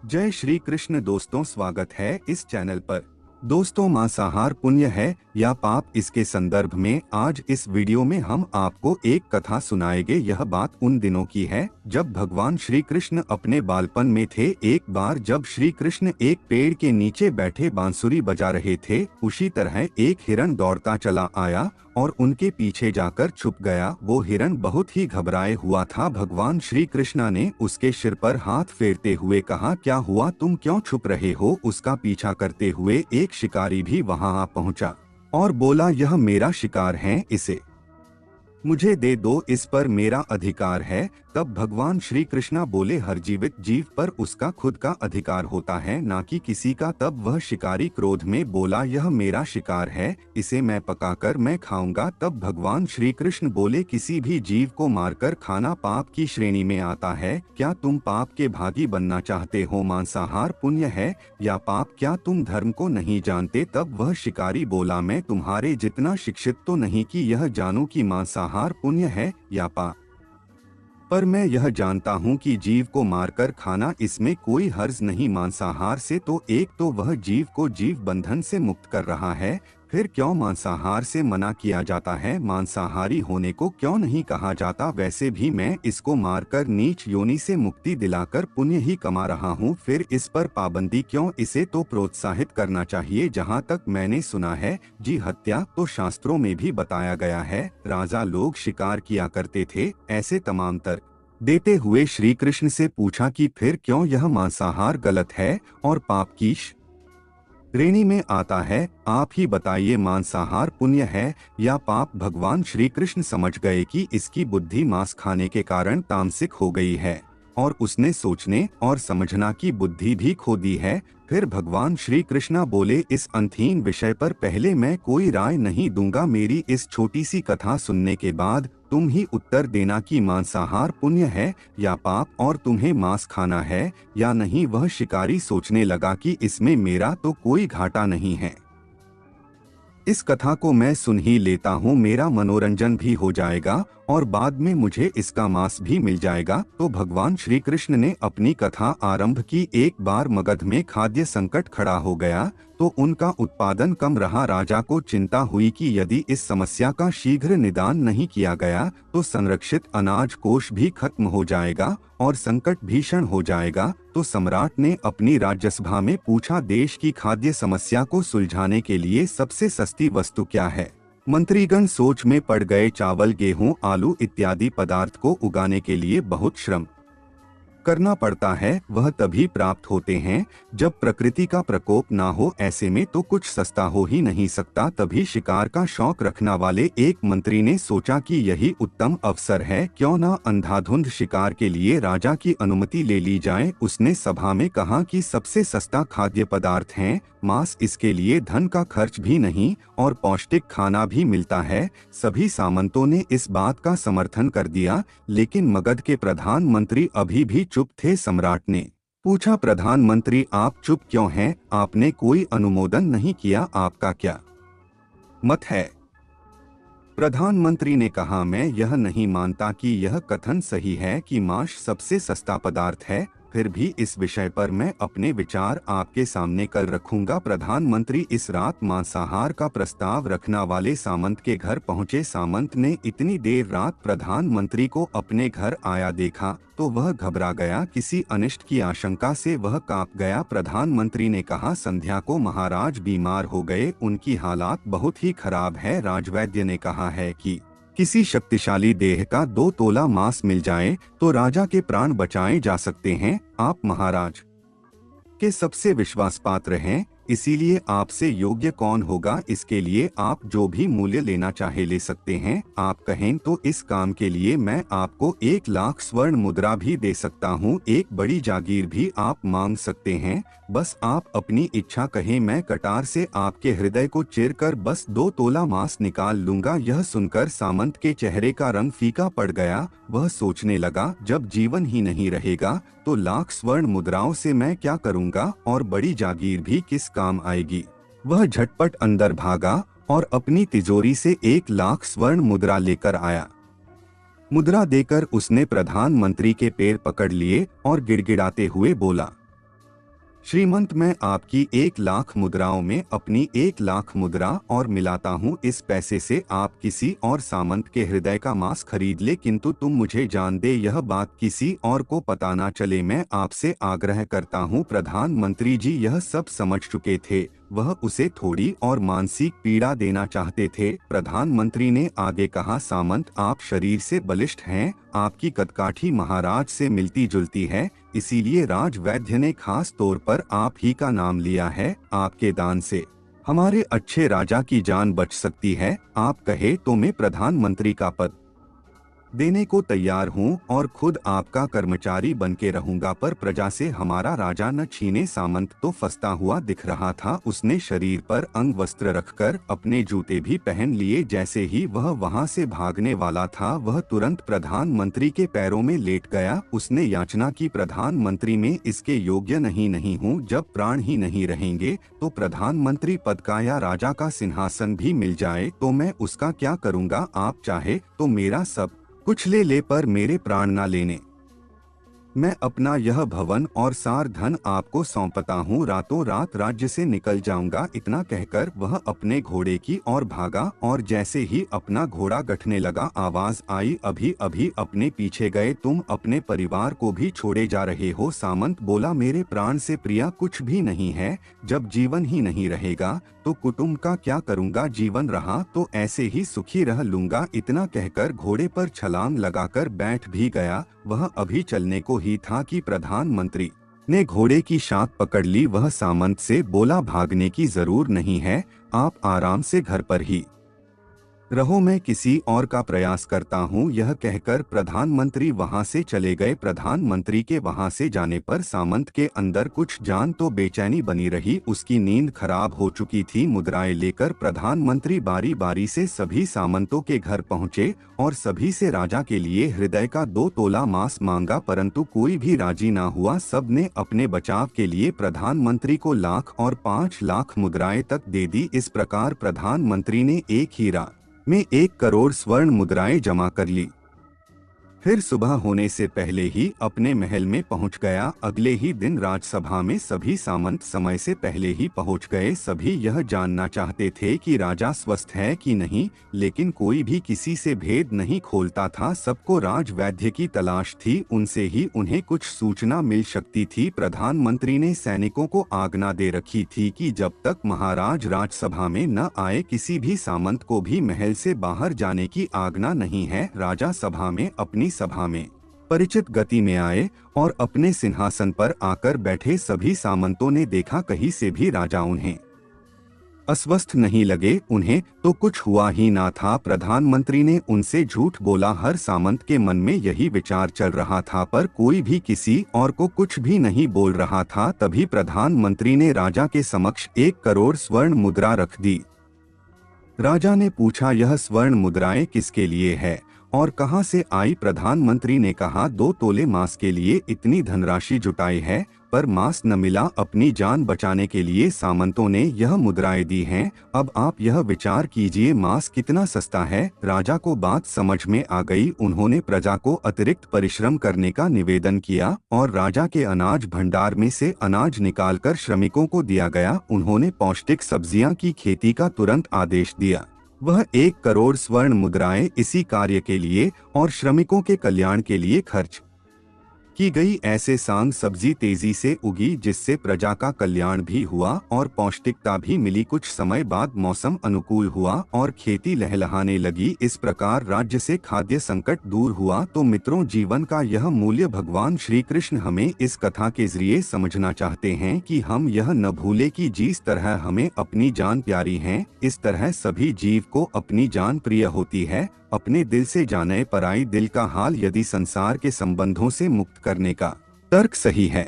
जय श्री कृष्ण दोस्तों, स्वागत है इस चैनल पर। दोस्तों, मांसाहार पुण्य है या पाप, इसके संदर्भ में आज इस वीडियो में हम आपको एक कथा सुनाएंगे। यह बात उन दिनों की है जब भगवान श्री कृष्ण अपने बालपन में थे। एक बार जब श्री कृष्ण एक पेड़ के नीचे बैठे बांसुरी बजा रहे थे, उसी तरह एक हिरन दौड़ता चला आया और उनके पीछे जाकर छुप गया। वो हिरन बहुत ही घबराए हुआ था। भगवान श्री कृष्ण ने उसके सिर पर हाथ फेरते हुए कहा, क्या हुआ, तुम क्यों छुप रहे हो? उसका पीछा करते हुए एक शिकारी भी वहां आ पहुंचा और बोला, यह मेरा शिकार है, इसे मुझे दे दो, इस पर मेरा अधिकार है। तब भगवान श्री कृष्णा बोले, हर जीवित जीव पर उसका खुद का अधिकार होता है, ना कि किसी का। तब वह शिकारी क्रोध में बोला, यह मेरा शिकार है, इसे मैं पकाकर मैं खाऊंगा। तब भगवान श्री कृष्ण बोले, किसी भी जीव को मारकर खाना पाप की श्रेणी में आता है। क्या तुम पाप के भागी बनना चाहते हो? मांसाहार पुण्य है या पाप, क्या तुम धर्म को नहीं जानते? तब वह शिकारी बोला, मैं तुम्हारे जितना शिक्षित तो नहीं कि यह जानूं कि मांसाहार पुण्य है या पाप, पर मैं यह जानता हूँ कि जीव को मारकर खाना, इसमें कोई हर्ज नहीं। मांसाहार से तो एक तो वह जीव को जीव बंधन से मुक्त कर रहा है, फिर क्यों मांसाहार से मना किया जाता है? मांसाहारी होने को क्यों नहीं कहा जाता? वैसे भी मैं इसको मारकर नीच योनि से मुक्ति दिलाकर पुण्य ही कमा रहा हूँ, फिर इस पर पाबंदी क्यों? इसे तो प्रोत्साहित करना चाहिए। जहाँ तक मैंने सुना है जी, हत्या तो शास्त्रों में भी बताया गया है। राजा लोग शिकार किया करते थे। ऐसे तमाम तर्क देते हुए श्री कृष्ण से पूछा कि फिर क्यों यह मांसाहार गलत है और पाप की श्रेणी में आता है? आप ही बताइए, मांसाहार पुण्य है या पाप? भगवान श्री कृष्ण समझ गए कि इसकी बुद्धि मांस खाने के कारण तामसिक हो गई है और उसने सोचने और समझना की बुद्धि भी खो दी है। फिर भगवान श्री कृष्णा बोले, इस अंतहीन विषय पर पहले मैं कोई राय नहीं दूंगा। मेरी इस छोटी सी कथा सुनने के बाद तुम ही उत्तर देना कि मांसाहार पुण्य है या पाप, और तुम्हें मांस खाना है या नहीं। वह शिकारी सोचने लगा कि इसमें मेरा तो कोई घाटा नहीं है, इस कथा को मैं सुन ही लेता हूँ, मेरा मनोरंजन भी हो जाएगा और बाद में मुझे इसका मांस भी मिल जाएगा। तो भगवान श्री कृष्ण ने अपनी कथा आरंभ की। एक बार मगध में खाद्य संकट खड़ा हो गया तो उनका उत्पादन कम रहा। राजा को चिंता हुई कि यदि इस समस्या का शीघ्र निदान नहीं किया गया तो संरक्षित अनाज कोष भी खत्म हो जाएगा और संकट भीषण हो जाएगा। तो सम्राट ने अपनी राज्यसभा में पूछा, देश की खाद्य समस्या को सुलझाने के लिए सबसे सस्ती वस्तु क्या है? मंत्रीगण सोच में पड़ गए। चावल, गेहूं, आलू इत्यादि पदार्थ को उगाने के लिए बहुत श्रम करना पड़ता है, वह तभी प्राप्त होते हैं जब प्रकृति का प्रकोप ना हो। ऐसे में तो कुछ सस्ता हो ही नहीं सकता। तभी शिकार का शौक रखने वाले एक मंत्री ने सोचा कि यही उत्तम अवसर है, क्यों ना अंधाधुंध शिकार के लिए राजा की अनुमति ले ली जाए। उसने सभा में कहा कि सबसे सस्ता खाद्य पदार्थ है मांस, इसके लिए धन का खर्च भी नहीं और पौष्टिक खाना भी मिलता है। सभी सामंतों ने इस बात का समर्थन कर दिया, लेकिन मगध के प्रधानमंत्री अभी भी चुप थे। सम्राट ने पूछा, प्रधानमंत्री आप चुप क्यों हैं? आपने कोई अनुमोदन नहीं किया, आपका क्या मत है? प्रधानमंत्री ने कहा, मैं यह नहीं मानता कि यह कथन सही है कि मांस सबसे सस्ता पदार्थ है, फिर भी इस विषय पर मैं अपने विचार आपके सामने कल रखूंगा। प्रधानमंत्री इस रात मांसाहार का प्रस्ताव रखने वाले सामंत के घर पहुंचे। सामंत ने इतनी देर रात प्रधानमंत्री को अपने घर आया देखा तो वह घबरा गया। किसी अनिष्ट की आशंका से वह कांप गया। प्रधानमंत्री ने कहा, संध्या को महाराज बीमार हो गए, उनकी हालात बहुत ही खराब है। राजवैद्य ने कहा है कि किसी शक्तिशाली देह का 2 तोला मांस मिल जाए तो राजा के प्राण बचाए जा सकते हैं। आप महाराज के सबसे विश्वास पात्र हैं, इसीलिए आपसे योग्य कौन होगा? इसके लिए आप जो भी मूल्य लेना चाहे ले सकते हैं। आप कहें तो इस काम के लिए मैं आपको 1 लाख स्वर्ण मुद्रा भी दे सकता हूँ, एक बड़ी जागीर भी आप मांग सकते हैं। बस आप अपनी इच्छा कहें, मैं कटार से आपके हृदय को चीरकर बस 2 तोला मांस निकाल लूंगा। यह सुनकर सामंत के चेहरे का रंग फीका पड़ गया। वह सोचने लगा, जब जीवन ही नहीं रहेगा तो लाख स्वर्ण मुद्राओं से मैं क्या करूंगा और बड़ी जागीर भी किस काम आएगी। वह झटपट अंदर भागा और अपनी तिजोरी से 1 लाख स्वर्ण मुद्रा लेकर आया। मुद्रा देकर उसने प्रधानमंत्री के पैर पकड़ लिए और गिड़गिड़ाते हुए बोला, श्रीमंत, मैं आपकी 1,00,000 मुद्राओं में अपनी 1,00,000 मुद्रा और मिलाता हूँ। इस पैसे से आप किसी और सामंत के हृदय का मांस खरीद ले, किंतु तुम मुझे जान दे, यह बात किसी और को पता ना चले। मैं आपसे आग्रह करता हूँ। प्रधानमंत्री जी यह सब समझ चुके थे। वह उसे थोड़ी और मानसिक पीड़ा देना चाहते थे। प्रधानमंत्री ने आगे कहा, सामंत, आप शरीर से बलिष्ठ हैं, आपकी कदकाठी महाराज से मिलती जुलती है, इसीलिए राजवैद्य ने खास तौर पर आप ही का नाम लिया है। आपके दान से हमारे अच्छे राजा की जान बच सकती है। आप कहे तो मैं प्रधानमंत्री का पद देने को तैयार हूँ और खुद आपका कर्मचारी बन के रहूंगा, पर प्रजा से हमारा राजा न छीने। सामंत तो फंसता हुआ दिख रहा था। उसने शरीर पर अंग वस्त्र रखकर अपने जूते भी पहन लिए। जैसे ही वह वहां से भागने वाला था, वह तुरंत प्रधानमंत्री के पैरों में लेट गया। उसने याचना की, प्रधानमंत्री में इसके योग्य नहीं हूँ। जब प्राण ही नहीं रहेंगे तो प्रधानमंत्री पद का या राजा का सिंहासन भी मिल जाए तो मैं उसका क्या करूँगा। आप चाहे तो मेरा सब कुछ ले पर मेरे प्राण ना लेने। मैं अपना यह भवन और सार धन आपको सौंपता हूँ। रातों रात राज्य से निकल जाऊंगा। इतना कहकर वह अपने घोड़े की ओर भागा और जैसे ही अपना घोड़ा गठने लगा, आवाज आई, अभी अभी अपने पीछे गए तुम अपने परिवार को भी छोड़े जा रहे हो। सामंत बोला, मेरे प्राण से प्रिया कुछ भी नहीं है। जब जीवन ही नहीं रहेगा तो कुटुंब का क्या करूंगा। जीवन रहा तो ऐसे ही सुखी रह लूंगा। इतना कहकर घोड़े पर छलांग लगाकर बैठ भी गया। वह अभी चलने को ही था कि प्रधानमंत्री ने घोड़े की शाख पकड़ ली। वह सामंत से बोला, भागने की जरूर नहीं है, आप आराम से घर पर ही रहो, मैं किसी और का प्रयास करता हूँ। यह कहकर प्रधानमंत्री वहां से चले गए। प्रधानमंत्री के वहां से जाने पर सामंत के अंदर कुछ जान तो बेचैनी बनी रही। उसकी नींद खराब हो चुकी थी। मुद्राएं लेकर प्रधानमंत्री बारी बारी से सभी सामंतों के घर पहुँचे और सभी से राजा के लिए हृदय का 2 तोला मांस मांगा, परंतु कोई भी राजी ना हुआ। सब ने अपने बचाव के लिए प्रधानमंत्री को 1,00,000 और 5,00,000 मुद्राएं तक दे दी। इस प्रकार प्रधानमंत्री ने एक ही रात में 1 करोड़ स्वर्ण मुद्राएं जमा कर ली। फिर सुबह होने से पहले ही अपने महल में पहुंच गया। अगले ही दिन राजसभा में सभी सामंत समय से पहले ही पहुंच गए। सभी यह जानना चाहते थे कि राजा स्वस्थ है कि नहीं, लेकिन कोई भी किसी से भेद नहीं खोलता था। सबको राजवैद्य की तलाश थी, उनसे ही उन्हें कुछ सूचना मिल सकती थी। प्रधानमंत्री ने सैनिकों को आज्ञा दे रखी थी कि जब तक महाराज राजसभा में न आए, किसी भी सामंत को भी महल से बाहर जाने की आज्ञा नहीं है। राजा सभा में अपनी सभा में परिचित गति में आए और अपने सिंहासन पर आकर बैठे। सभी सामंतों ने देखा कहीं से भी राजा उन्हें अस्वस्थ नहीं लगे। उन्हें तो कुछ हुआ ही ना था। प्रधानमंत्री ने उनसे झूठ बोला। हर सामंत के मन में यही विचार चल रहा था, पर कोई भी किसी और को कुछ भी नहीं बोल रहा था। तभी प्रधानमंत्री ने राजा के समक्ष 1 करोड़ स्वर्ण मुद्रा रख दी। राजा ने पूछा, यह स्वर्ण मुद्राएं किसके लिए है और कहां से आई। प्रधानमंत्री ने कहा, 2 तोले मांस के लिए इतनी धनराशि जुटाई है, पर मांस न मिला। अपनी जान बचाने के लिए सामंतों ने यह मुद्राएं दी हैं। अब आप यह विचार कीजिए, मांस कितना सस्ता है। राजा को बात समझ में आ गई। उन्होंने प्रजा को अतिरिक्त परिश्रम करने का निवेदन किया और राजा के अनाज भंडार में से अनाज निकालकर श्रमिकों को दिया गया। उन्होंने पौष्टिक सब्जियां की खेती का तुरंत आदेश दिया। वह 1 करोड़ स्वर्ण मुद्राएं इसी कार्य के लिए और श्रमिकों के कल्याण के लिए खर्च की गई। ऐसे साग सब्जी तेजी से उगी, जिससे प्रजा का कल्याण भी हुआ और पौष्टिकता भी मिली। कुछ समय बाद मौसम अनुकूल हुआ और खेती लहलहाने लगी। इस प्रकार राज्य से खाद्य संकट दूर हुआ। तो मित्रों, जीवन का यह मूल्य भगवान श्री कृष्ण हमें इस कथा के जरिए समझना चाहते हैं कि हम यह न भूले कि जिस तरह हमें अपनी जान प्यारी है, इस तरह सभी जीव को अपनी जान प्रिय होती है। अपने दिल से जाने पराई दिल का हाल। यदि संसार के संबंधों से मुक्त करने का तर्क सही है,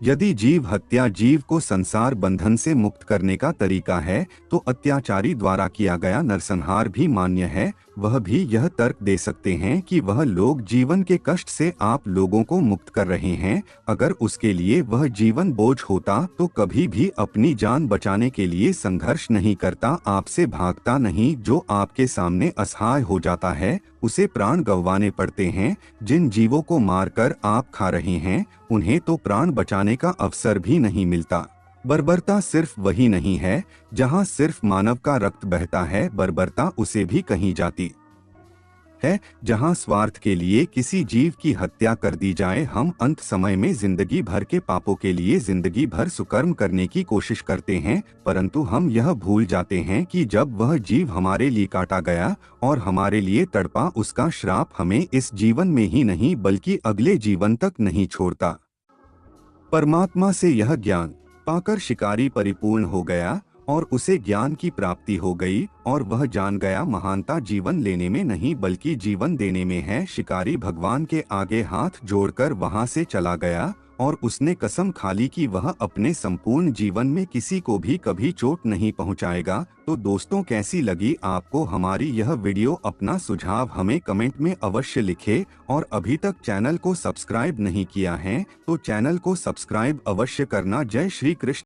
यदि जीव हत्या जीव को संसार बंधन से मुक्त करने का तरीका है, तो अत्याचारी द्वारा किया गया नरसंहार भी मान्य है। वह भी यह तर्क दे सकते हैं कि वह लोग जीवन के कष्ट से आप लोगों को मुक्त कर रहे हैं। अगर उसके लिए वह जीवन बोझ होता तो कभी भी अपनी जान बचाने के लिए संघर्ष नहीं करता, आपसे भागता नहीं। जो आपके सामने असहाय हो जाता है उसे प्राण गंवाने पड़ते हैं। जिन जीवों को मारकर आप खा रहे हैं उन्हें तो प्राण बचाने का अवसर भी नहीं मिलता। बर्बरता सिर्फ वही नहीं है जहां सिर्फ मानव का रक्त बहता है, बर्बरता उसे भी कही जाती है जहां स्वार्थ के लिए किसी जीव की हत्या कर दी जाए। हम अंत समय में जिंदगी भर के पापों के लिए जिंदगी भर सुकर्म करने की कोशिश करते हैं, परंतु हम यह भूल जाते हैं कि जब वह जीव हमारे लिए काटा गया और हमारे लिए तड़पा, उसका श्राप हमें इस जीवन में ही नहीं बल्कि अगले जीवन तक नहीं छोड़ता। परमात्मा से यह ज्ञान पाकर शिकारी परिपूर्ण हो गया और उसे ज्ञान की प्राप्ति हो गई और वह जान गया महानता जीवन लेने में नहीं बल्कि जीवन देने में है। शिकारी भगवान के आगे हाथ जोड़कर वहां से चला गया और उसने कसम खा ली कि वह अपने संपूर्ण जीवन में किसी को भी कभी चोट नहीं पहुंचाएगा। तो दोस्तों, कैसी लगी आपको हमारी यह वीडियो? अपना सुझाव हमें कमेंट में अवश्य लिखें और अभी तक चैनल को सब्सक्राइब नहीं किया है तो चैनल को सब्सक्राइब अवश्य करना। जय श्री कृष्ण।